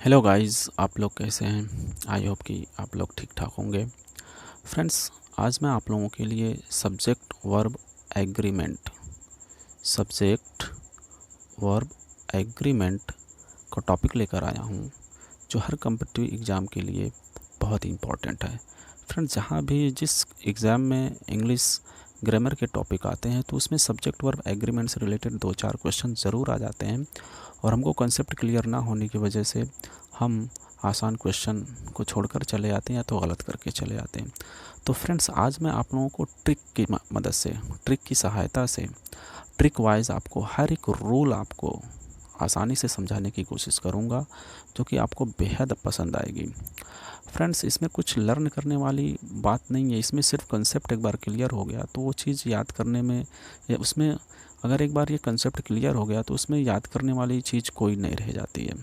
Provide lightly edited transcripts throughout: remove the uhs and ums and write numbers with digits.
Hello guys, आप लोग कैसे हैं। आई होप कि आप लोग ठीक ठाक होंगे। फ्रेंड्स, आज मैं आप लोगों के लिए सब्जेक्ट वर्ब एग्रीमेंट का टॉपिक लेकर आया हूं, जो हर कम्पिटिटिव एग्ज़ाम के लिए बहुत इंपॉर्टेंट है। फ्रेंड्स, जहां भी जिस एग्ज़ाम में इंग्लिश ग्रामर के टॉपिक आते हैं तो उसमें सब्जेक्ट वर्ब एग्रीमेंट से रिलेटेड 2-4 क्वेश्चन ज़रूर आ जाते हैं और हमको कॉन्सेप्ट क्लियर ना होने की वजह से हम आसान क्वेश्चन को छोड़कर चले जाते हैं या तो गलत करके चले जाते हैं। तो फ्रेंड्स, आज मैं आप लोगों को ट्रिक की मदद से, ट्रिक की सहायता से, ट्रिक वाइज आपको हर एक रूल आपको आसानी से समझाने की कोशिश करूंगा, जो कि आपको बेहद पसंद आएगी। फ्रेंड्स, इसमें कुछ लर्न करने वाली बात नहीं है। इसमें सिर्फ कंसेप्ट एक बार क्लियर हो गया तो वो चीज़ याद करने में, या उसमें अगर एक बार ये कंसेप्ट क्लियर हो गया तो उसमें याद करने वाली चीज़ कोई नहीं रह जाती है।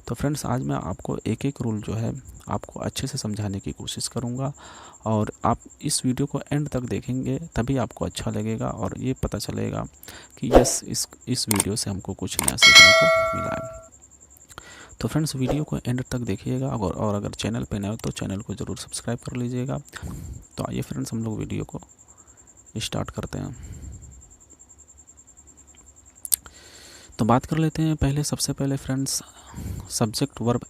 तो फ्रेंड्स, आज मैं आपको एक एक रूल जो है आपको अच्छे से समझाने की कोशिश करूंगा और आप इस वीडियो को एंड तक देखेंगे तभी आपको अच्छा लगेगा और ये पता चलेगा कि यस, इस वीडियो से हमको कुछ नया सीखने को मिला है। तो फ्रेंड्स, वीडियो को एंड तक देखिएगा और अगर चैनल पे नए हो तो चैनल को ज़रूर सब्सक्राइब कर लीजिएगा। तो आइए फ्रेंड्स, हम लोग वीडियो को स्टार्ट करते हैं। तो बात कर लेते हैं पहले, सबसे पहले फ्रेंड्स, सब्जेक्ट वर्ब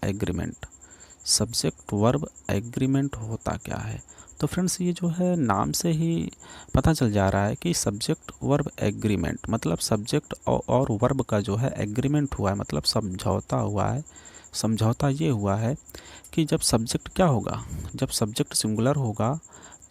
एग्रीमेंट होता क्या है। तो फ्रेंड्स, ये जो है नाम से ही पता चल जा रहा है कि सब्जेक्ट वर्ब एग्रीमेंट मतलब सब्जेक्ट और वर्ब का जो है एग्रीमेंट हुआ है, मतलब समझौता हुआ है। समझौता ये हुआ है कि जब सब्जेक्ट क्या होगा, जब सब्जेक्ट सिंगुलर होगा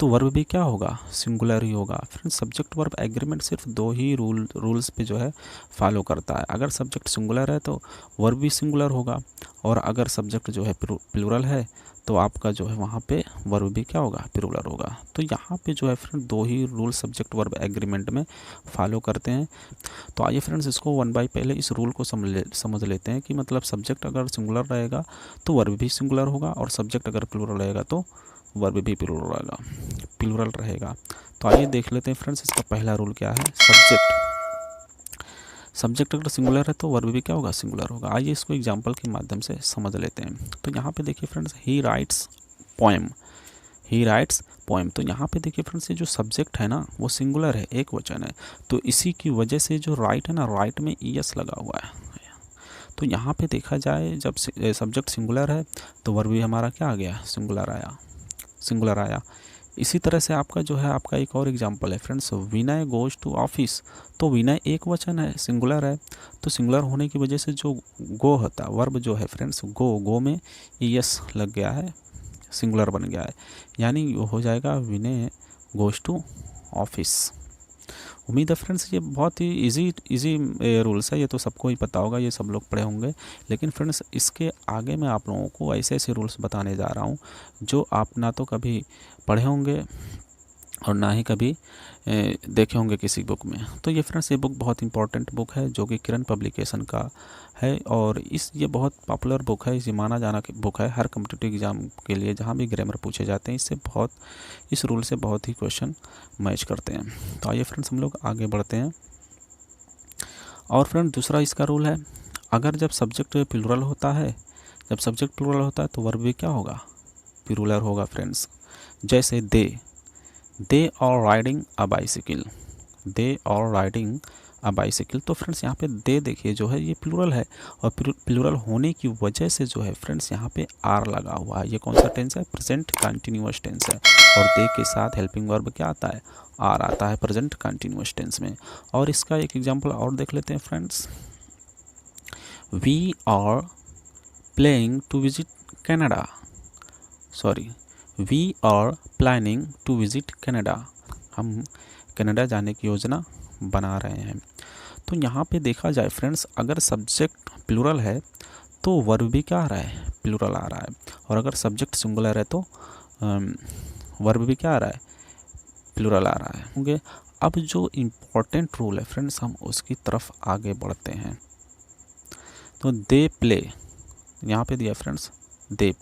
तो वर्ब भी क्या होगा, सिंगुलर ही होगा। फ्रेंड्स, सब्जेक्ट वर्ब एग्रीमेंट सिर्फ दो ही रूल्स पे जो है फॉलो करता है। अगर सब्जेक्ट सिंगुलर है तो वर्ब भी सिंगुलर होगा, और अगर सब्जेक्ट जो है प्लूरल है तो आपका जो है वहाँ पे वर्ब भी क्या होगा, प्लूरल होगा। तो यहाँ पे जो है फ्रेंड दो ही रूल सब्जेक्ट वर्ब एग्रीमेंट में फॉलो करते हैं। तो आइए फ्रेंड्स, इसको वन बाय पहले इस रूल को समझ लेते हैं कि मतलब सब्जेक्ट अगर सिंगुलर रहेगा तो वर्ब भी सिंगुलर होगा, और सब्जेक्ट अगर प्लूरल रहेगा तो वर्ब भी प्लूरल रहेगा। तो आइए देख लेते हैं फ्रेंड्स, इसका पहला रूल क्या है। सब्जेक्ट अगर सिंगुलर है तो वर्ब भी क्या होगा, सिंगुलर होगा। आइए इसको एग्जांपल के माध्यम से समझ लेते हैं। तो यहाँ पे देखिए फ्रेंड्स, ही राइट्स पोएम। तो यहाँ पे देखिए फ्रेंड्स, ये जो सब्जेक्ट है ना वो सिंगुलर है, एक वचन है। तो इसी की वजह से जो राइट है ना, राइट में ईएस लगा हुआ है। तो यहाँ पे देखा जाए, जब सब्जेक्ट सिंगुलर है तो वर्ब भी हमारा क्या आ गया, सिंगुलर आया। इसी तरह से आपका जो है, आपका एक और एग्जांपल है friends, Vinay goes to office. तो विनय एक वचन है, सिंगुलर है। तो सिंगुलर होने की वजह से जो गो होता है, वर्ब जो है फ्रेंड्स, गो में ईएस लग गया है, सिंगुलर बन गया है, यानी हो जाएगा विनय गोज टू ऑफिस। उम्मीद है फ्रेंड्स, ये बहुत ही इजी रूल्स है, ये तो सबको ही पता होगा, ये सब लोग पढ़े होंगे। लेकिन फ्रेंड्स, इसके आगे मैं आप लोगों को ऐसे ऐसे रूल्स बताने जा रहा हूँ जो आप ना तो कभी पढ़े होंगे और ना ही कभी देखे होंगे किसी बुक में। तो ये फ्रेंड्स, ये बुक बहुत इंपॉर्टेंट बुक है, जो कि किरण पब्लिकेशन का है, और ये बहुत पॉपुलर बुक है, इसे माना जाना बुक है हर कम्पिटिटिव एग्जाम के लिए। जहाँ भी ग्रामर पूछे जाते हैं इस रूल से बहुत ही क्वेश्चन मैच करते हैं। तो आइए फ्रेंड्स, हम लोग आगे बढ़ते हैं। और फ्रेंड, दूसरा इसका रूल है, अगर जब सब्जेक्ट प्लूरल होता है तो वर्ब भी क्या होगा, प्लूरल होगा फ्रेंड्स। जैसे they are riding a bicycle. तो फ्रेंड्स, यहाँ पे दे देखिए जो है ये प्लूरल है, और प्लूरल होने की वजह से जो है फ्रेंड्स यहाँ पे आर लगा हुआ है। ये कौन सा टेंस है, प्रेजेंट कंटिन्यूअस टेंस है, और दे के साथ हेल्पिंग वर्ब क्या आता है, आर आता है प्रेजेंट कंटिन्यूअस टेंस में। और इसका एक एग्जांपल और देख लेते हैं friends, we are planning to visit Canada. हम कनाडा जाने की योजना बना रहे हैं। तो यहाँ पे देखा जाए फ्रेंड्स, अगर सब्जेक्ट प्लूरल है तो वर्ब भी क्या आ रहा है, प्लूरल आ रहा है, और अगर सब्जेक्ट सिंगुलर है तो वर्ब भी क्या आ रहा है, प्लूरल आ रहा है होंगे। अब जो इम्पोर्टेंट रूल है फ्रेंड्स, हम उसकी तरफ आगे बढ़ते हैं। तो दे प्ले, यहाँ पे दिया फ्रेंड्स, दे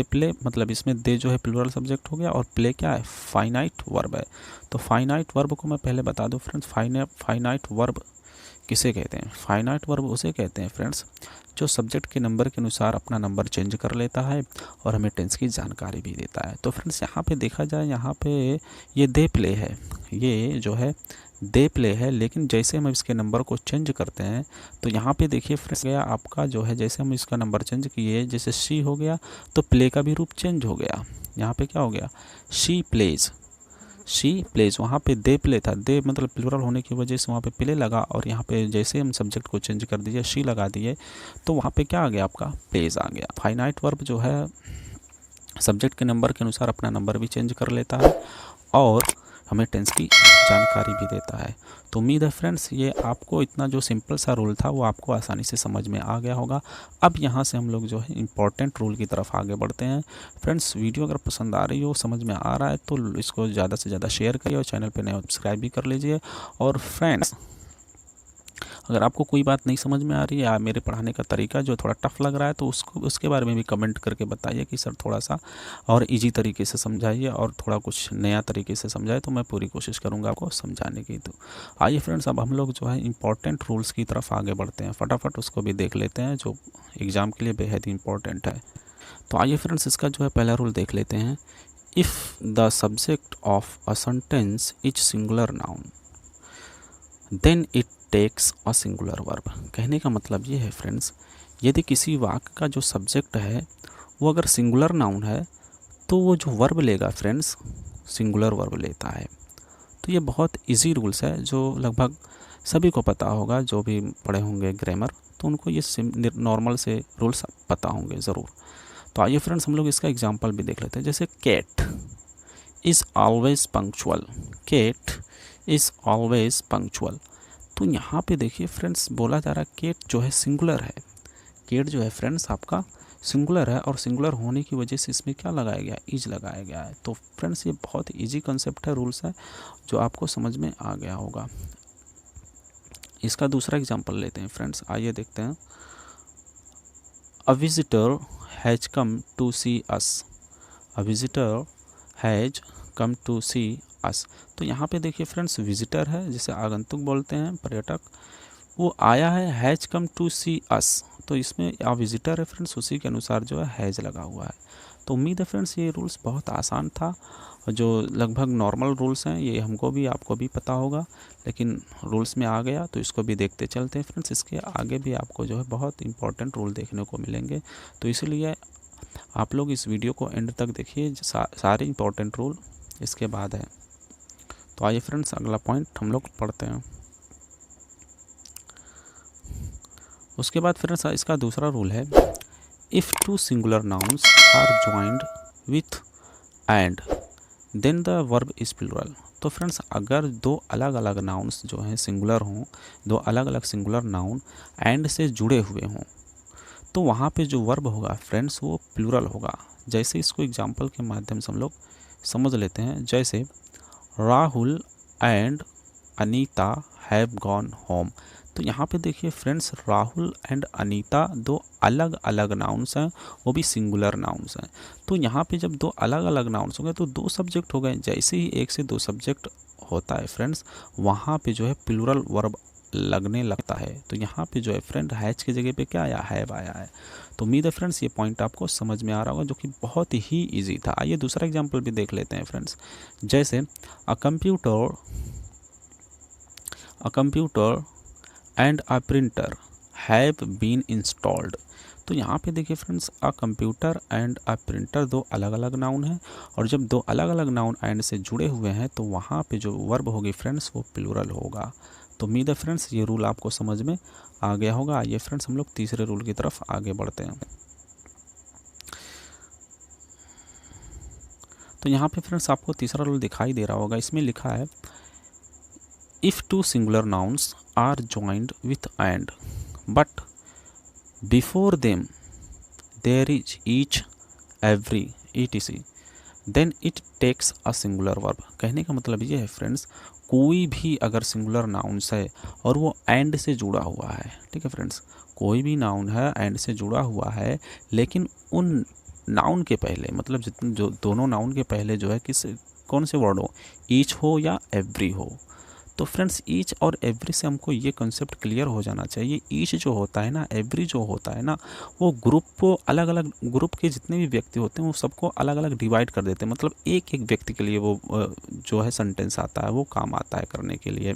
प्ले मतलब इसमें दे जो है प्लूरल सब्जेक्ट हो गया, और प्ले क्या है, फाइनाइट वर्ब है। तो फाइनाइट वर्ब को मैं पहले बता दूं फ्रेंड्स, फाइनाइट वर्ब किसे कहते हैं? फाइनाइट वर्ब उसे कहते हैं फ्रेंड्स जो सब्जेक्ट के नंबर के अनुसार अपना नंबर चेंज कर लेता है और हमें टेंस की जानकारी भी देता है। तो फ्रेंड्स यहाँ पे देखा जाए, यहाँ पे ये दे प्ले है, ये जो है दे प्ले है, लेकिन जैसे हम इसके नंबर को चेंज करते हैं तो यहाँ पे देखिए फ्रेंड्स गया आपका जो है, जैसे हम इसका नंबर चेंज किए, जैसे शी हो गया तो प्ले का भी रूप चेंज हो गया। यहाँ पे क्या हो गया? She plays, she plays. वहाँ पे दे प्ले था, दे मतलब प्लूरल होने की वजह से वहाँ पे प्ले लगा, और यहाँ पे जैसे हम सब्जेक्ट को चेंज कर दिए, शी लगा दिए, तो वहाँ पे क्या आ गया? आपका प्लेज आ गया। फाइनाइट वर्ब जो है सब्जेक्ट के नंबर के अनुसार अपना नंबर भी चेंज कर लेता है और हमें टेंस की जानकारी भी देता है। तो उम्मीद है फ्रेंड्स ये आपको इतना जो सिंपल सा रूल था वो आपको आसानी से समझ में आ गया होगा। अब यहाँ से हम लोग जो है इम्पॉर्टेंट रूल की तरफ आगे बढ़ते हैं। फ्रेंड्स वीडियो अगर पसंद आ रही हो, समझ में आ रहा है, तो इसको ज़्यादा से ज़्यादा शेयर करिए और चैनल पर नए सब्सक्राइब भी कर लीजिए। और फ्रेंड्स अगर आपको कोई बात नहीं समझ में आ रही है या मेरे पढ़ाने का तरीका जो थोड़ा टफ लग रहा है तो उसके बारे में भी कमेंट करके बताइए कि सर थोड़ा सा और इजी तरीके से समझाइए और थोड़ा कुछ नया तरीके से समझाए, तो मैं पूरी कोशिश करूँगा आपको समझाने की। तो आइए फ्रेंड्स अब हम लोग जो है इंपॉर्टेंट रूल्स की तरफ आगे बढ़ते हैं, फटाफट उसको भी देख लेते हैं जो एग्ज़ाम के लिए बेहद ही इंपॉर्टेंट है। तो आइए फ्रेंड्स इसका जो है पहला रूल देख लेते हैं। If the subject of a sentence is singular noun then it takes a singular verb. कहने का मतलब ये है फ्रेंड्स, यदि किसी वाक्य का जो सब्जेक्ट है वो अगर सिंगुलर नाउन है तो वो जो वर्ब लेगा फ्रेंड्स सिंगुलर वर्ब लेता है। तो ये बहुत इजी रूल्स है जो लगभग सभी को पता होगा, जो भी पढ़े होंगे ग्रामर तो उनको ये नॉर्मल से रूल्स पता होंगे ज़रूर। तो आइए फ्रेंड्स हम लोग इसका एग्जाम्पल भी देख लेते हैं। जैसे cat is always punctual, cat is always punctual. तो यहाँ पे देखिए फ्रेंड्स बोला जा रहा है केट जो है सिंगुलर है, केट जो है फ्रेंड्स आपका सिंगुलर है और सिंगुलर होने की वजह से इसमें क्या लगाया गया? इज लगाया गया है। तो फ्रेंड्स ये बहुत इजी कंसेप्ट है, रूल्स है जो आपको समझ में आ गया होगा। इसका दूसरा एग्जांपल लेते हैं फ्रेंड्स, आइए देखते हैं। A visitor has come to see us, a visitor has come to see us. तो यहाँ पे देखिए फ्रेंड्स विजिटर है, जिसे आगंतुक बोलते हैं, पर्यटक, वो आया है, has come to see us. तो इसमें आ विजिटर है फ्रेंड्स, उसी के अनुसार जो है हैज लगा हुआ है। तो उम्मीद है फ्रेंड्स ये रूल्स बहुत आसान था, जो लगभग नॉर्मल रूल्स हैं, ये हमको भी आपको भी पता होगा, लेकिन रूल्स में आ गया तो इसको भी देखते चलते हैं फ्रेंड्स। इसके आगे भी आपको जो है बहुत इंपॉर्टेंट रूल देखने को मिलेंगे, तो इसलिए आप लोग इस वीडियो को एंड तक देखिए, सारे इंपॉर्टेंट रूल इसके बाद है। तो आइए फ्रेंड्स अगला पॉइंट हम लोग पढ़ते हैं। उसके बाद फ्रेंड्स इसका दूसरा रूल है, if two singular nouns are joined with and then the verb is plural. तो फ्रेंड्स अगर दो अलग अलग नाउन्स जो हैं सिंगुलर हों, दो अलग अलग सिंगुलर नाउन एंड से जुड़े हुए हों, तो वहाँ पे जो वर्ब होगा फ्रेंड्स वो प्लूरल होगा। जैसे इसको एग्जांपल के माध्यम से हम लोग समझ लेते हैं। जैसे Rahul and Anita have gone home. तो यहाँ पे देखिए फ्रेंड्स राहुल एंड अनीता दो अलग अलग नाउन्स हैं, वो भी सिंगुलर नाउन्स हैं। तो यहाँ पे जब दो अलग अलग नाउन्स हो गए तो दो सब्जेक्ट हो गए। जैसे ही एक से दो सब्जेक्ट होता है फ्रेंड्स, वहाँ पे जो है प्लूरल वर्ब लगने लगता है। तो यहाँ पे जो है फ्रेंड हैज की जगह पे क्या आया? हैव आया है। तो उम्मीद है फ्रेंड्स ये पॉइंट आपको समझ में आ रहा होगा, जो कि बहुत ही इजी था। आइए दूसरा एग्जांपल भी देख लेते हैं फ्रेंड्स। जैसे a computer and a printer have been installed. तो यहाँ पे देखिए friends a computer and a printer दो अलग अलग नाउन हैं, और जब दो अलग अलग नाउन एंड से जुड़े हुए हैं तो वहाँ पे जो वर्ब होगी फ्रेंड्स वो प्लूरल होगा। तो उम्मीद है फ्रेंड्स ये रूल आपको समझ में आ गया होगा। आइए फ्रेंड्स हम लोग तीसरे रूल की तरफ आगे बढ़ते हैं। तो यहाँ पे फ्रेंड्स आपको तीसरा रूल दिखाई दे रहा होगा, इसमें लिखा है if two singular nouns are joined with and but before them there is each every etc then it takes a singular verb. कहने का मतलब ये है फ्रेंड्स, कोई भी अगर सिंगुलर नाउन्स है और वो एंड से जुड़ा हुआ है, ठीक है फ्रेंड्स, कोई भी नाउन है एंड से जुड़ा हुआ है, लेकिन उन नाउन के पहले मतलब जितने जो दोनों नाउन के पहले जो है कौन से वर्ड हो, ईच हो या एवरी हो, तो फ्रेंड्स ईच और एवरी से हमको ये कंसेप्ट क्लियर हो जाना चाहिए। ईच जो होता है ना, एवरी जो होता है ना, वो ग्रुप को अलग अलग, ग्रुप के जितने भी व्यक्ति होते हैं वो सबको अलग अलग डिवाइड कर देते हैं। मतलब एक एक व्यक्ति के लिए वो जो है सेंटेंस आता है, वो काम आता है करने के लिए,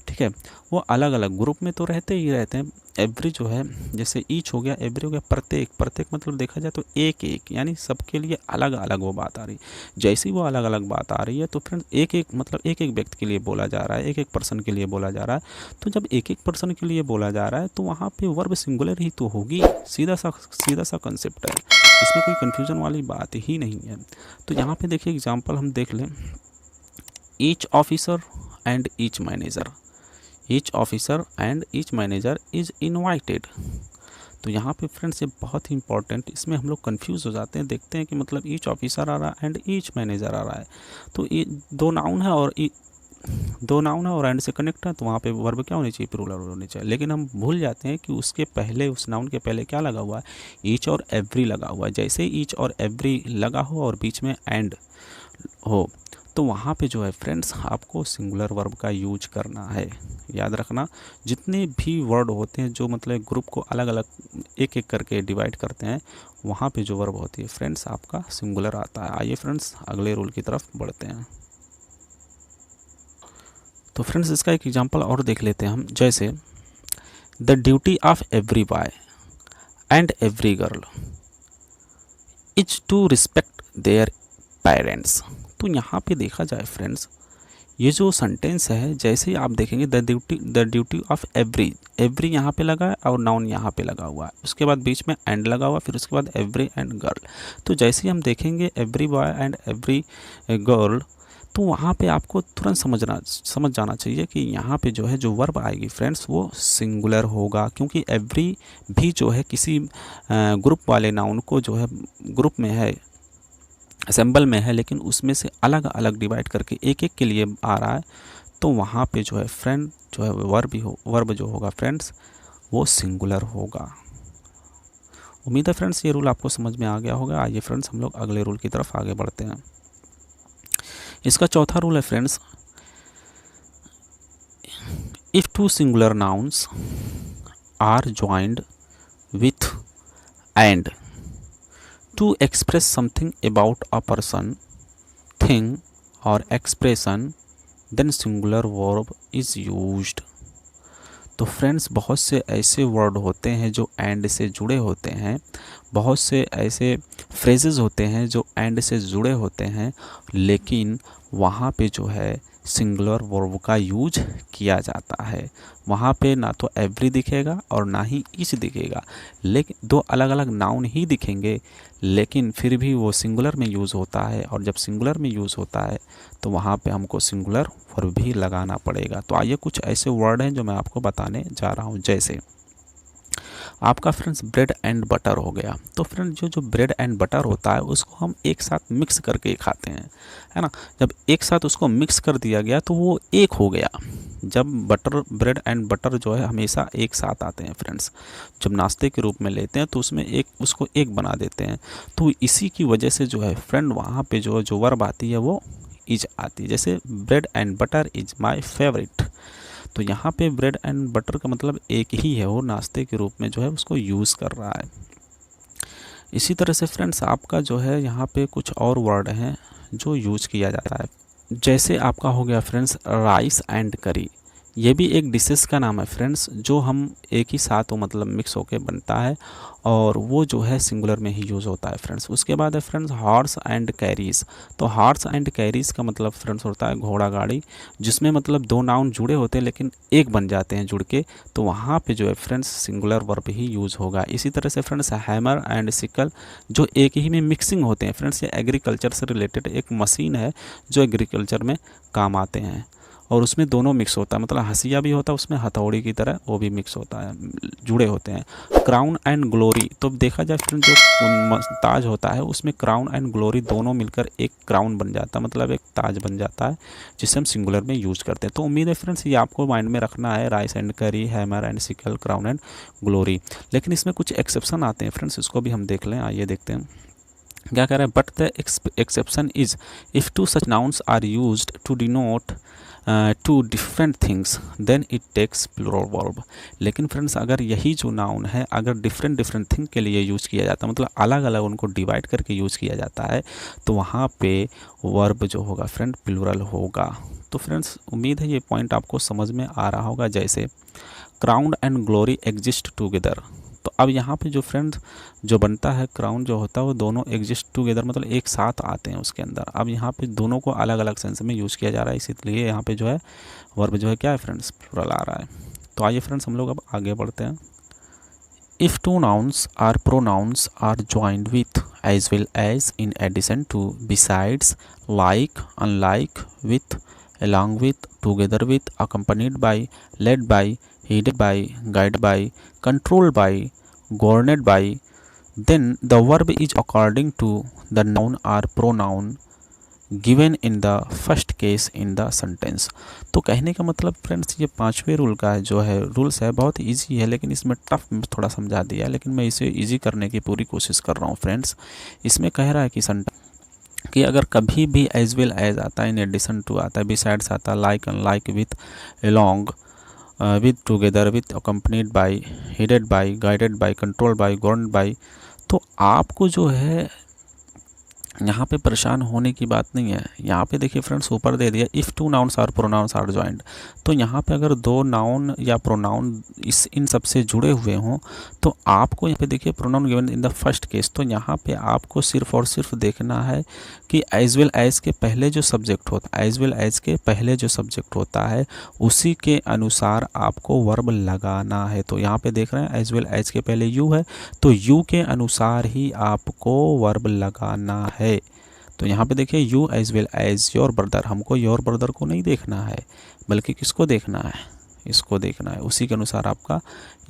ठीक है। वो अलग अलग ग्रुप में तो रहते ही रहते हैं। एवरी जो है, जैसे ईच हो गया, एवरी हो गया, प्रत्येक, प्रत्येक मतलब देखा जाए तो एक एक, यानी सबके लिए अलग अलग वो बात आ रही। जैसी वो अलग अलग बात आ रही है तो फ्रेंड्स एक एक मतलब एक एक व्यक्ति के लिए बोला जा रहा है, एक एक पर्सन के लिए बोला जा रहा है। तो जब एक एक पर्सन के लिए बोला जा रहा है तो वहाँ पे वर्ब सिंगुलर ही तो होगी। सीधा सा कंसेप्ट है, इसमें कोई कन्फ्यूजन वाली बात ही नहीं है। तो यहाँ पे देखिए एग्जाम्पल हम देख लें, each officer and each manager, each officer and each manager is invited. तो यहाँ पे फ्रेंड्स ये बहुत ही इंपॉर्टेंट, इसमें हम लोग कंफ्यूज हो जाते हैं, देखते हैं कि मतलब ईच ऑफिसर आ रहा है एंड ईच मैनेजर आ रहा है, तो ये दो नाउन है और दो नाउन है और एंड से कनेक्ट है, तो वहाँ पे वर्ब क्या होनी चाहिए, प्लूरल होनी चाहिए। लेकिन हम भूल जाते हैं कि उसके पहले, उस नाउन के पहले क्या लगा हुआ है, ईच और एवरी लगा हुआ है। जैसे ही ईच और एवरी लगा हो और बीच में एंड हो, तो वहाँ पे जो है फ्रेंड्स आपको सिंगुलर वर्ब का यूज करना है। याद रखना, जितने भी वर्ड होते हैं जो मतलब ग्रुप को अलग अलग एक एक करके डिवाइड करते हैं, वहाँ पे जो वर्ब होती है फ्रेंड्स आपका सिंगुलर आता है। आइए फ्रेंड्स अगले रूल की तरफ बढ़ते हैं। तो फ्रेंड्स इसका एक एग्जांपल और देख लेते हैं हम, जैसे the duty of every boy and every girl is to respect their parents. तो यहाँ पे देखा जाए फ्रेंड्स, ये जो सेंटेंस है, जैसे ही आप देखेंगे the duty of every, every यहाँ पे लगा है और नाउन यहाँ पे लगा हुआ है, उसके बाद बीच में एंड लगा हुआ, फिर उसके बाद एवरी एंड गर्ल। तो जैसे ही हम देखेंगे every boy and every girl, तो वहाँ पे आपको तुरंत समझ जाना चाहिए कि यहाँ पे जो है जो वर्ब आएगी फ्रेंड्स वो सिंगुलर होगा, क्योंकि एवरी भी जो है किसी ग्रुप वाले नाउन को जो है ग्रुप में है, असेंबल में है, लेकिन उसमें से अलग अलग डिवाइड करके एक एक के लिए आ रहा है। तो वहाँ पे जो है फ्रेंड जो है वर्ब जो होगा फ्रेंड्स वो सिंगुलर होगा। उम्मीद है फ्रेंड्स ये रूल आपको समझ में आ गया होगा। आइए फ्रेंड्स हम लोग अगले रूल की तरफ आगे बढ़ते हैं। इसका चौथा रूल है friends, if two singular nouns are joined with and to express something about a person, thing or expression, then singular verb is used। तो फ्रेंड्स बहुत से ऐसे वर्ड होते हैं जो एंड से जुड़े होते हैं, बहुत से ऐसे फ्रेजेस होते हैं जो एंड से जुड़े होते हैं, लेकिन वहाँ पे जो है सिंगुलर वर्ब का यूज किया जाता है। वहाँ पे ना तो एवरी दिखेगा और ना ही ईच दिखेगा, लेकिन दो अलग अलग नाउन ही दिखेंगे, लेकिन फिर भी वो सिंगुलर में यूज़ होता है। और जब सिंगुलर में यूज़ होता है तो वहाँ पे हमको सिंगुलर वर्ब भी लगाना पड़ेगा। तो आइए कुछ ऐसे वर्ड हैं जो मैं आपको बताने जा रहा हूँ। जैसे आपका फ्रेंड्स ब्रेड एंड बटर हो गया। तो फ्रेंड्स जो ब्रेड एंड बटर होता है उसको हम एक साथ मिक्स करके खाते हैं, है ना। जब एक साथ उसको मिक्स कर दिया गया तो वो एक हो गया। जब ब्रेड एंड बटर जो है हमेशा एक साथ आते हैं फ्रेंड्स, जब नाश्ते के रूप में लेते हैं तो उसमें उसको एक बना देते हैं। तो इसी की वजह से जो है फ्रेंड वहाँ पे जो वर्ब आती है वो इज आती है। जैसे bread and butter is my favourite. तो यहाँ पे ब्रेड एंड बटर का मतलब एक ही है, वो नाश्ते के रूप में जो है उसको यूज़ कर रहा है। इसी तरह से फ्रेंड्स आपका जो है यहाँ पे कुछ और वर्ड हैं जो यूज किया जाता है। जैसे आपका हो गया फ्रेंड्स राइस एंड करी। ये भी एक डिशेस का नाम है फ्रेंड्स, जो हम एक ही साथ वो मतलब मिक्स होके बनता है और वो जो है सिंगुलर में ही यूज़ होता है फ्रेंड्स। उसके बाद है फ्रेंड्स हॉर्स एंड कैरीज। तो हॉर्स एंड कैरीज का मतलब फ्रेंड्स होता है घोड़ा गाड़ी, जिसमें मतलब दो नाउन जुड़े होते हैं लेकिन एक बन जाते हैं जुड़ के, तो वहाँ पे जो है फ्रेंड्स सिंगुलर वर्ब ही यूज़ होगा। इसी तरह से फ्रेंड्स हैमर एंड सिकल जो एक ही में मिक्सिंग होते हैं फ्रेंड्स। ये एग्रीकल्चर से रिलेटेड एक मशीन है जो एग्रीकल्चर में काम आते हैं और उसमें दोनों मिक्स होता है, मतलब हंसिया भी होता है उसमें, हथौड़ी की तरह वो भी मिक्स होता है, जुड़े होते हैं। क्राउन एंड ग्लोरी, तो देखा जाए फ्रेंड जो ताज होता है उसमें क्राउन एंड ग्लोरी दोनों मिलकर एक क्राउन बन जाता है, मतलब एक ताज बन जाता है, जिसे हम सिंगुलर में यूज़ करते हैं। तो उम्मीद है फ्रेंड्स ये आपको माइंड में रखना है, राइस एंड करी, hammer and sickle, crown and glory. लेकिन इसमें कुछ एक्सेप्शन आते हैं फ्रेंड्स, इसको भी हम देख लें। आइए देखते हैं। क्या कह रहा है, but the exception is if two such nouns are used to denote two different things then it takes plural verb. लेकिन फ्रेंड्स अगर यही जो नाउन है अगर डिफरेंट डिफरेंट थिंग के लिए यूज़ किया जाता है, मतलब अलग अलग उनको डिवाइड करके यूज़ किया जाता है, तो वहाँ पे वर्ब जो होगा फ्रेंड प्लूरल होगा। तो फ्रेंड्स उम्मीद है ये पॉइंट आपको समझ में आ रहा होगा। जैसे crown and glory exist together, तो अब यहाँ पे जो फ्रेंड जो बनता है क्राउन जो होता है वो दोनों एग्जिस्ट टुगेदर मतलब एक साथ आते हैं उसके अंदर। अब यहाँ पे दोनों को अलग अलग सेंस में यूज़ किया जा रहा है, इसलिए यहाँ पे जो है वर्ब जो है क्या है फ्रेंड्स प्लूरल आ रहा है। तो आइए फ्रेंड्स हम लोग अब आगे बढ़ते हैं। If two nouns are pronouns are joined with as well as in addition to besides like unlike with along with together with accompanied by led by headed by guided by controlled by governed by then the verb is according to the noun or pronoun given in the first case in the sentence। तो कहने का मतलब friends ये पांचवें rule का जो है rules है बहुत इजी है, लेकिन इसमें टफ थोड़ा समझा दिया, लेकिन मैं इसे इजी करने की पूरी कोशिश कर रहा हूँ फ्रेंड्स। इसमें कह रहा है कि अगर कभी भी एज वेल एज आता है, इन एडिशन टू आता है, बिसाइड्स आता है, like unlike with along with together with accompanied by headed by guided by control by governed by, तो आपको जो है यहाँ पे परेशान होने की बात नहीं है। यहाँ पे देखिए फ्रेंड्स ऊपर दे दिया if two nouns are pronouns are joined, तो यहाँ पे अगर दो नाउन या प्रोनाउन इन सब से जुड़े हुए हों तो आपको यहाँ पे देखिए pronoun given in the first case, तो यहाँ पे आपको सिर्फ और सिर्फ देखना है कि एज वेल एज के पहले जो सब्जेक्ट होता है, एज वेल एज के पहले जो सब्जेक्ट होता है उसी के अनुसार आपको वर्ब लगाना है। तो यहाँ पे देख रहे हैं एज वेल एज के पहले यू है, तो यू के अनुसार ही आपको वर्ब लगाना है। तो यहाँ पे देखिए you as well as your brother, हमको योर ब्रदर को नहीं देखना है बल्कि किसको देखना है, इसको देखना है, उसी के अनुसार आपका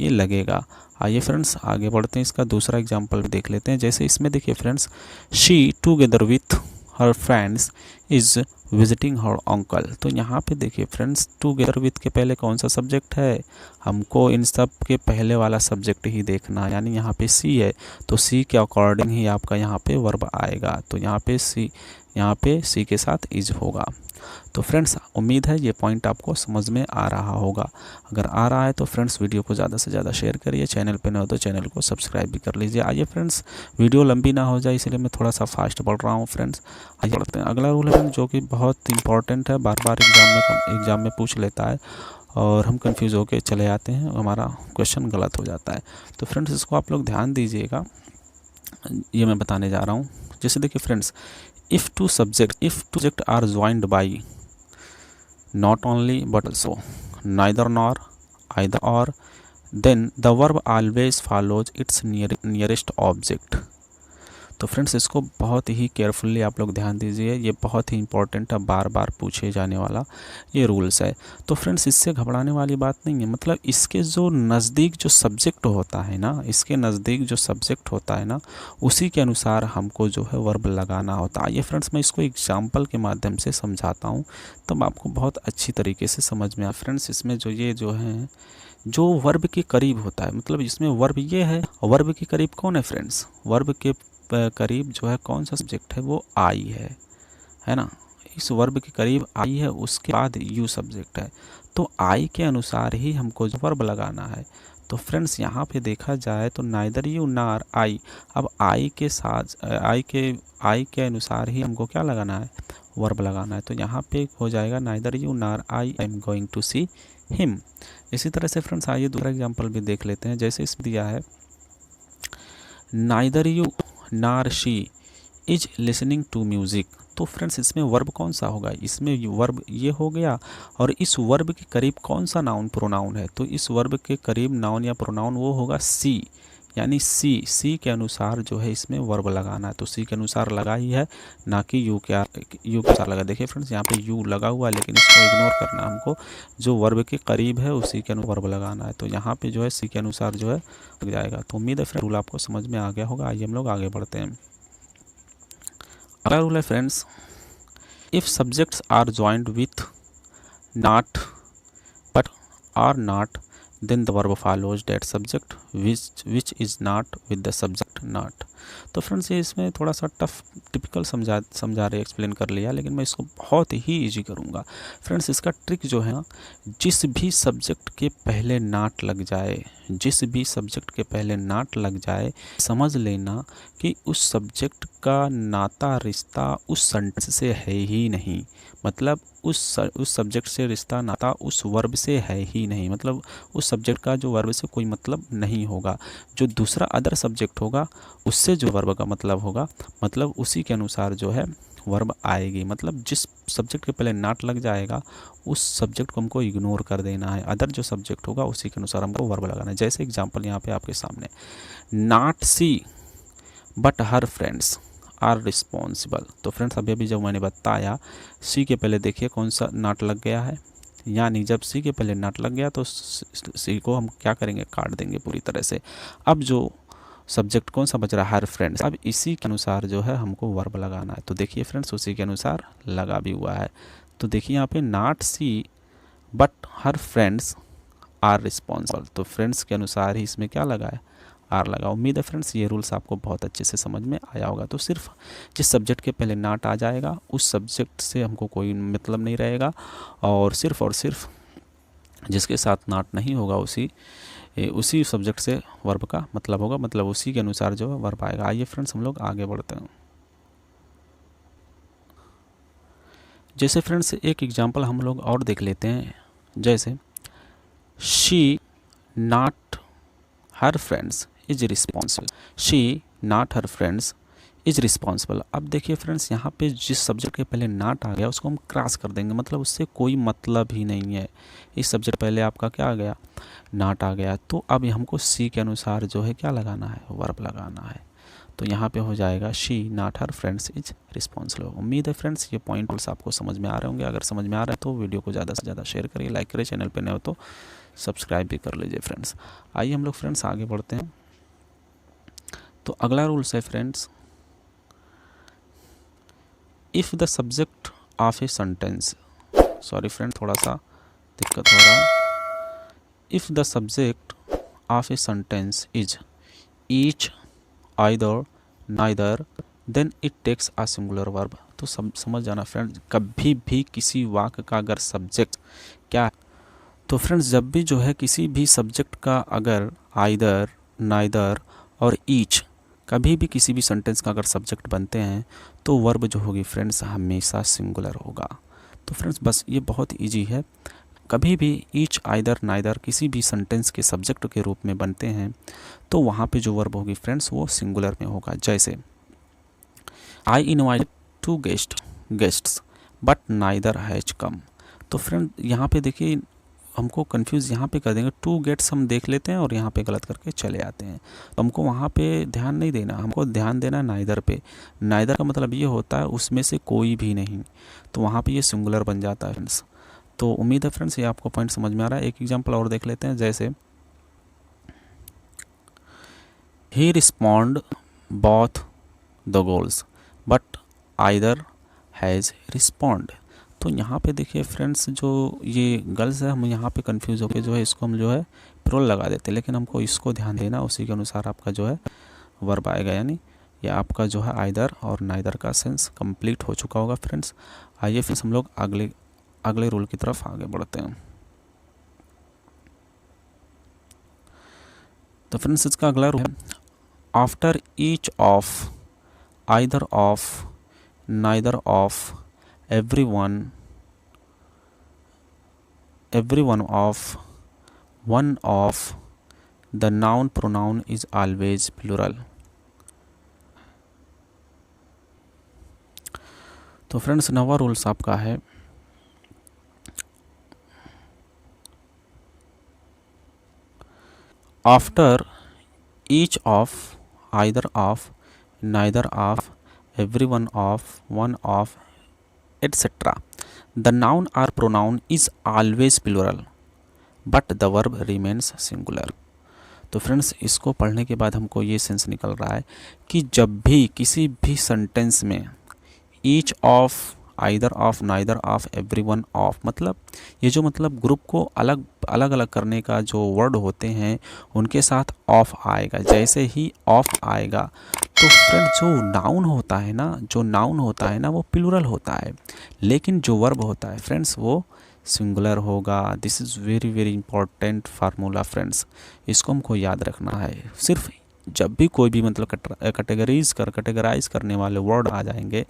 ये लगेगा। आइए फ्रेंड्स आगे बढ़ते हैं, इसका दूसरा एग्जांपल भी देख लेते हैं। जैसे इसमें देखिए friends she together with her friends is visiting her uncle, तो यहाँ पे देखिए फ्रेंड्स टुगेदर विथ के पहले कौन सा सब्जेक्ट है, हमको इन सब के पहले वाला सब्जेक्ट ही देखना है, यानी यहाँ पे सी है तो सी के अकॉर्डिंग ही आपका यहाँ पे वर्ब आएगा। तो यहाँ पे सी के साथ इज होगा। तो फ्रेंड्स उम्मीद है ये पॉइंट आपको समझ में आ रहा होगा। अगर आ रहा है तो फ्रेंड्स वीडियो को ज़्यादा से ज़्यादा शेयर करिए, चैनल पे न हो तो चैनल को सब्सक्राइब भी कर लीजिए। आइए फ्रेंड्स वीडियो लंबी ना हो जाए इसलिए मैं थोड़ा सा फास्ट बढ़ रहा हूँ फ्रेंड्स। आइए बढ़ते हैं। अगला रूल है जो कि बहुत इंपॉर्टेंट है, बार बार एग्जाम में पूछ लेता है और हम कंफ्यूज होकर चले आते हैं, हमारा क्वेश्चन गलत हो जाता है। तो फ्रेंड्स इसको आप लोग ध्यान दीजिएगा, ये मैं बताने जा रहा हूँ। जैसे देखिए friends if two subject are joined by not only but also neither nor either or then the verb always follows its nearest object। तो फ्रेंड्स इसको बहुत ही केयरफुली आप लोग ध्यान दीजिए, ये बहुत ही इंपॉर्टेंट है, बार बार पूछे जाने वाला ये रूल्स है। तो फ्रेंड्स इससे घबराने वाली बात नहीं है, मतलब इसके जो नज़दीक जो सब्जेक्ट होता है ना, इसके नज़दीक जो सब्जेक्ट होता है ना उसी के अनुसार हमको जो है वर्ब लगाना होता है। आइए फ्रेंड्स मैं इसको एग्जाम्पल के माध्यम से समझाता हूँ तब आपको बहुत अच्छी तरीके से समझ में आए। फ्रेंड्स इसमें जो है जो वर्ब के करीब होता है, मतलब इसमें वर्ब ये है, वर्ब के करीब कौन है फ्रेंड्स, वर्ब के करीब जो है कौन सा सब्जेक्ट है वो आई है ना, इस वर्ब के करीब आई है, उसके बाद यू सब्जेक्ट है, तो आई के अनुसार ही हमको जो वर्ब लगाना है। तो फ्रेंड्स यहाँ पे देखा जाए तो नाइदर यू नार आई, अब आई के साथ आई के अनुसार ही हमको क्या लगाना है, वर्ब लगाना है। तो यहाँ पे हो जाएगा neither you nor I am going to see him. इसी तरह से फ्रेंड्स आइए दूसरा एग्जांपल भी देख लेते हैं। जैसे इसमें दिया है neither you nor she is listening to music, तो फ्रेंड्स इसमें वर्ब कौन सा होगा, इसमें वर्ब ये हो गया, और इस वर्ब के करीब कौन सा नाउन प्रोनाउन है, तो इस वर्ब के करीब नाउन या प्रोनाउन वो होगा सी, यानी सी के अनुसार जो है इसमें वर्ब लगाना है। तो सी के अनुसार लगा ही है, ना कि यू के अनुसार लगा। देखिए फ्रेंड्स यहाँ पे यू लगा हुआ है लेकिन इसको इग्नोर करना, हमको जो वर्ब के करीब है उसी के अनुसार वर्ब लगाना है। तो यहाँ पे जो है सी के अनुसार जो है लग जाएगा। तो उम्मीद है फ्रेंड रूल आपको समझ में आ गया होगा। आइए हम लोग आगे बढ़ते हैं। अगला रूल है friends if subjects are joined with not but are not then the verb follows that subject which is not with the subject not। तो फ्रेंड्स ये इसमें थोड़ा सा टफ टिपिकल समझा रहे एक्सप्लेन कर लिया, लेकिन मैं इसको बहुत ही ईजी करूँगा। फ्रेंड्स इसका ट्रिक जो है ना, जिस भी सब्जेक्ट के पहले नाट लग जाए, जिस भी सब्जेक्ट के पहले नाट लग जाए, समझ लेना कि उस सब्जेक्ट का नाता रिश्ता उस सेंटेंस से है ही नहीं। मतलब उस सब्जेक्ट से रिश्ता नाता उस वर्ब से है ही नहीं, मतलब उस सब्जेक्ट का जो वर्ब से कोई मतलब नहीं होगा। जो दूसरा अदर सब्जेक्ट होगा उससे जो वर्ब का मतलब होगा, मतलब उसी के अनुसार जो है वर्ब आएगी। मतलब जिस सब्जेक्ट के पहले नाट लग जाएगा उस सब्जेक्ट को हमको इग्नोर कर देना है, अदर जो सब्जेक्ट होगा उसी के अनुसार हमको वर्ब लगाना है। जैसे एग्जांपल यहाँ पे आपके सामने, not she but her friends are responsible. तो फ्रेंड्स अभी जब मैंने बताया, सी के पहले देखिए कौन सा नाट लग गया है, यानी जब सी के पहले नाट लग गया तो सी को हम क्या करेंगे, काट देंगे पूरी तरह से। अब जो सब्जेक्ट कौन सा बच रहा है, हर फ्रेंड्स। अब इसी के अनुसार जो है हमको वर्ब लगाना है। तो देखिए फ्रेंड्स उसी के अनुसार लगा भी हुआ है। तो देखिए यहाँ पे not she but her friends are responsible. तो फ्रेंड्स के अनुसार ही इसमें क्या लगा है, आर लगा। उम्मीद है फ्रेंड्स ये रूल्स आपको बहुत अच्छे से समझ में आया होगा। तो सिर्फ जिस सब्जेक्ट के पहले नाट आ जाएगा उस सब्जेक्ट से हमको कोई मतलब नहीं रहेगा, और सिर्फ जिसके साथ नाट नहीं होगा उसी सब्जेक्ट से वर्ब का मतलब होगा, मतलब उसी के अनुसार जो है वर्ब आएगा। आइए फ्रेंड्स हम लोग आगे बढ़ते हैं। जैसे फ्रेंड्स एक एग्जांपल हम लोग और देख लेते हैं। जैसे she not her friends is responsible, she not her friends is responsible. अब देखिए फ्रेंड्स यहाँ पे जिस सब्जेक्ट के पहले नाट आ गया उसको हम क्रॉस कर देंगे, मतलब उससे कोई मतलब ही नहीं है। इस सब्जेक्ट पहले आपका क्या आ गया, नाट आ गया। तो अब हमको सी के अनुसार जो है क्या लगाना है, वर्ब लगाना है। तो यहाँ पे हो जाएगा she not her friends is responsible. उम्मीद है फ्रेंड्स ये पॉइंट्स आपको समझ में आ रहे होंगे। अगर समझ में आ रहा है तो वीडियो को ज़्यादा से ज़्यादा शेयर करिए, लाइक करिए, चैनल पर नए हो तो सब्सक्राइब भी कर लीजिए फ्रेंड्स। आइए हम लोग फ्रेंड्स आगे बढ़ते हैं। तो अगला रूल्स है friends, if the subject of a sentence, sorry friend थोड़ा सा दिक्कत हो रहा है। If the subject of a sentence is each, either, neither, then it takes a singular verb. तो समझ जाना फ्रेंड्स, कभी भी किसी वाक्य का अगर सब्जेक्ट क्या, तो फ्रेंड्स जब भी जो है किसी भी सब्जेक्ट का अगर आइदर, नाइदर और ईच, कभी भी किसी भी सेंटेंस का अगर सब्जेक्ट बनते हैं तो वर्ब जो होगी फ्रेंड्स हमेशा सिंगुलर होगा। तो फ्रेंड्स बस ये बहुत इजी है, कभी भी ईच, आइदर, नाइदर किसी भी सेंटेंस के सब्जेक्ट के रूप में बनते हैं तो वहाँ पे जो वर्ब होगी फ्रेंड्स वो सिंगुलर में होगा। जैसे I invite two guests but neither has come. तो फ्रेंड यहाँ पे देखिए हमको कंफ्यूज यहाँ पे कर देंगे, टू गेट्स हम देख लेते हैं और यहाँ पे गलत करके चले आते हैं। तो हमको वहाँ पे ध्यान नहीं देना, हमको ध्यान देना है नाइदर पे। नाइदर का मतलब ये होता है उसमें से कोई भी नहीं, तो वहाँ पे ये सिंगुलर बन जाता है फ्रेंड्स। तो उम्मीद है फ्रेंड्स ये आपको पॉइंट समझ में आ रहा है। एक एग्जांपल और देख लेते हैं। जैसे ही respond both the goals but either has respond. तो यहाँ पे देखिए फ्रेंड्स जो ये गर्ल्स है, हम यहाँ पे कंफ्यूज होके जो है इसको हम जो है प्रोल लगा देते हैं, लेकिन हमको इसको ध्यान देना, उसी के अनुसार आपका जो है वर्ब आएगा, यानी ये आपका जो है आइदर और नाइदर का सेंस कंप्लीट हो चुका होगा फ्रेंड्स। आइए फिर हम लोग अगले रूल की तरफ आगे बढ़ते हैं। तो फ्रेंड्स इसका अगला रूल है, after each of, either of, neither of, every one of, one of, the noun pronoun is always plural। तो फ्रेंड्स नवा रूल्स आपका है, after each of, either of, neither of, every one of, one of, etc. The noun or pronoun is always plural, but the verb remains singular। तो friends इसको पढ़ने के बाद हमको ये सेंस निकल रहा है कि जब भी किसी भी सेंटेंस में each of, either of, neither of, every one of, मतलब ये जो मतलब ग्रुप को अलग अलग करने का जो वर्ड होते हैं उनके साथ ऑफ आएगा। जैसे ही ऑफ आएगा तो फ्रेंड जो नाउन होता है ना, वो प्लूरल होता है, लेकिन जो वर्ब होता है फ्रेंड्स वो सिंगुलर होगा। This is very very important formula friends, इसको हमको याद रखना है। सिर्फ जब भी कोई भी मतलब कैटेगराइज करने वाले वर्ड आ जाएंगे,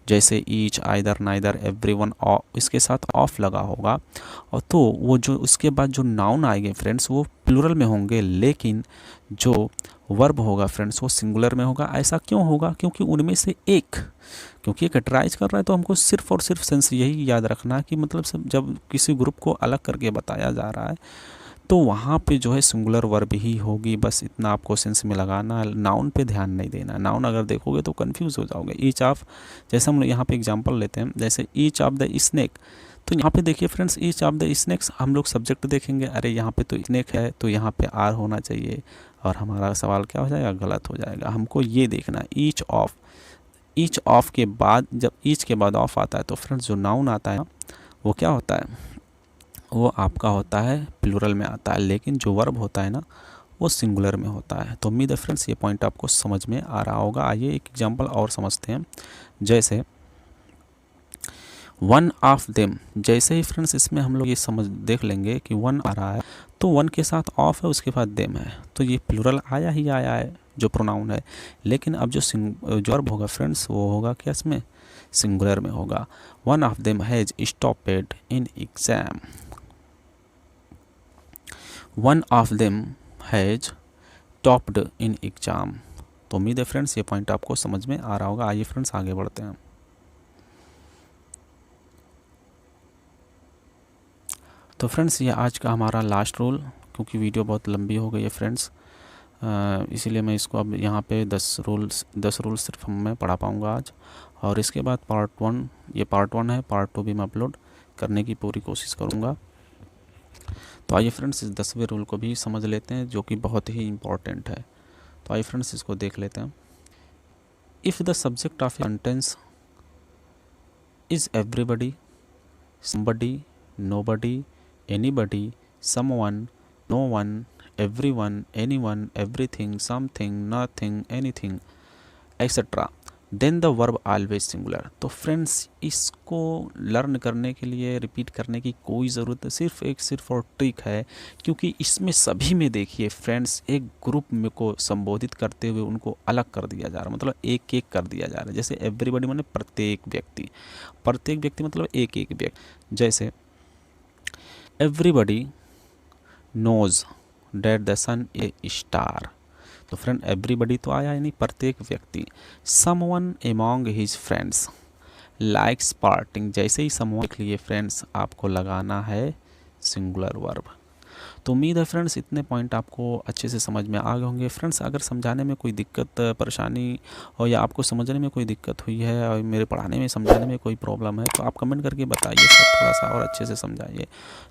जैसे ईच, आइदर, नाइदर, एवरीवन, इसके साथ ऑफ लगा होगा, और तो वो जो उसके बाद जो नाउन आएंगे फ्रेंड्स वो प्लूरल में होंगे, लेकिन जो वर्ब होगा फ्रेंड्स वो सिंगुलर में होगा। ऐसा क्यों होगा? क्योंकि उनमें से एक, क्योंकि ये कैटेगराइज कर रहा है, तो हमको सिर्फ और सिर्फ सेंस यही याद रखना कि मतलब सब जब किसी ग्रुप को अलग करके बताया जा रहा है तो वहाँ पे जो है सिंगुलर वर्ब ही होगी, बस इतना आपको सेंस में लगाना, नाउन पे ध्यान नहीं देना। नाउन अगर देखोगे तो कंफ्यूज हो जाओगे। ईच ऑफ, जैसे हम यहाँ पे एग्जांपल लेते हैं, जैसे ईच ऑफ द स्नेक, तो यहाँ पे देखिए friends each of the snacks, हम लोग सब्जेक्ट देखेंगे, अरे यहाँ पे तो स्नेक है तो यहाँ पे आर होना चाहिए, और हमारा सवाल क्या हो जाएगा? गलत हो जाएगा। हमको ये देखना ईच ऑफ के बाद, जब ईच के बाद ऑफ आता है तो फ्रेंड्स जो नाउन आता है वो क्या होता है? वो आपका होता है प्लूरल में आता है, लेकिन जो वर्ब होता है ना वो सिंगुलर में होता है। तो उम्मीद है फ्रेंड्स ये पॉइंट आपको समझ में आ रहा होगा। आइए एक एग्जांपल और समझते हैं, जैसे वन ऑफ देम। जैसे ही फ्रेंड्स इसमें हम लोग ये समझ देख लेंगे कि वन आ रहा है तो वन के साथ ऑफ है, उसके बाद देम है, तो ये प्लूरल आया ही आया है जो प्रोनाउन है। लेकिन अब जो वर्ब होगा फ्रेंड्स वो होगा क्या? इसमें सिंगुलर में होगा। One of them has stopped in exam. One of them has topped in exam. तो उम्मीद है फ्रेंड्स ये पॉइंट आपको समझ में आ रहा होगा। आइए फ्रेंड्स आगे बढ़ते हैं। तो फ्रेंड्स ये आज का हमारा लास्ट रूल, क्योंकि वीडियो बहुत लंबी हो गई है फ्रेंड्स, इसीलिए मैं इसको अब यहाँ पे 10 रूल्स सिर्फ मैं पढ़ा पाऊँगा आज, और इसके बाद पार्ट 1, ये पार्ट 1 है, पार्ट 2 भी मैं अपलोड करने की पूरी कोशिश करूँगा। तो आइए फ्रेंड्स इस 10वें रूल को भी समझ लेते हैं, जो कि बहुत ही इम्पॉर्टेंट है। तो आइए फ्रेंड्स इसको देख लेते हैं। If the subject of sentence is everybody, somebody, nobody, anybody, someone, no one, everyone, anyone, everything, something, nothing, anything, etc. Then the verb always singular. तो फ्रेंड्स इसको लर्न करने के लिए रिपीट करने की कोई ज़रूरत है, सिर्फ और ट्रिक है, क्योंकि इसमें सभी में देखिए फ्रेंड्स एक ग्रुप में को संबोधित करते हुए उनको अलग कर दिया जा रहा है, मतलब एक एक कर दिया जा रहा है। जैसे एवरीबडी माने प्रत्येक व्यक्ति मतलब एक एक व्यक्ति। जैसे everybody knows that the sun a star. तो फ्रेंड एवरीबडी तो आया यानी प्रत्येक व्यक्ति। Someone among his friends likes partying. जैसे ही समवन लिख लिए फ्रेंड्स आपको लगाना है सिंगुलर वर्ब। तो उम्मीद है फ्रेंड्स इतने पॉइंट आपको अच्छे से समझ में आ गए होंगे। फ्रेंड्स अगर समझाने में कोई दिक्कत परेशानी हो या आपको समझने में कोई दिक्कत हुई है और मेरे पढ़ाने में समझाने में कोई प्रॉब्लम है तो आप कमेंट करके बताइए सर, थोड़ा सा और अच्छे से समझाइए,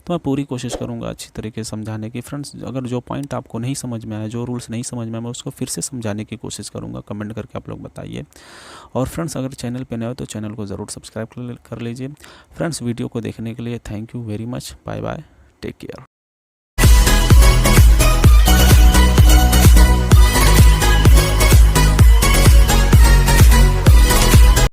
तो मैं पूरी कोशिश करूँगा अच्छी तरीके से समझाने की। फ्रेंड्स अगर जो पॉइंट आपको नहीं समझ में आया, जो रूल्स नहीं समझ में आया, मैं उसको फिर से समझाने की कोशिश करूँगा। कमेंट करके आप लोग बताइए। और फ्रेंड्स अगर चैनल पर नए हो तो चैनल को ज़रूर सब्सक्राइब कर लीजिए। फ्रेंड्स वीडियो को देखने के लिए thank you very much. Bye bye, take care.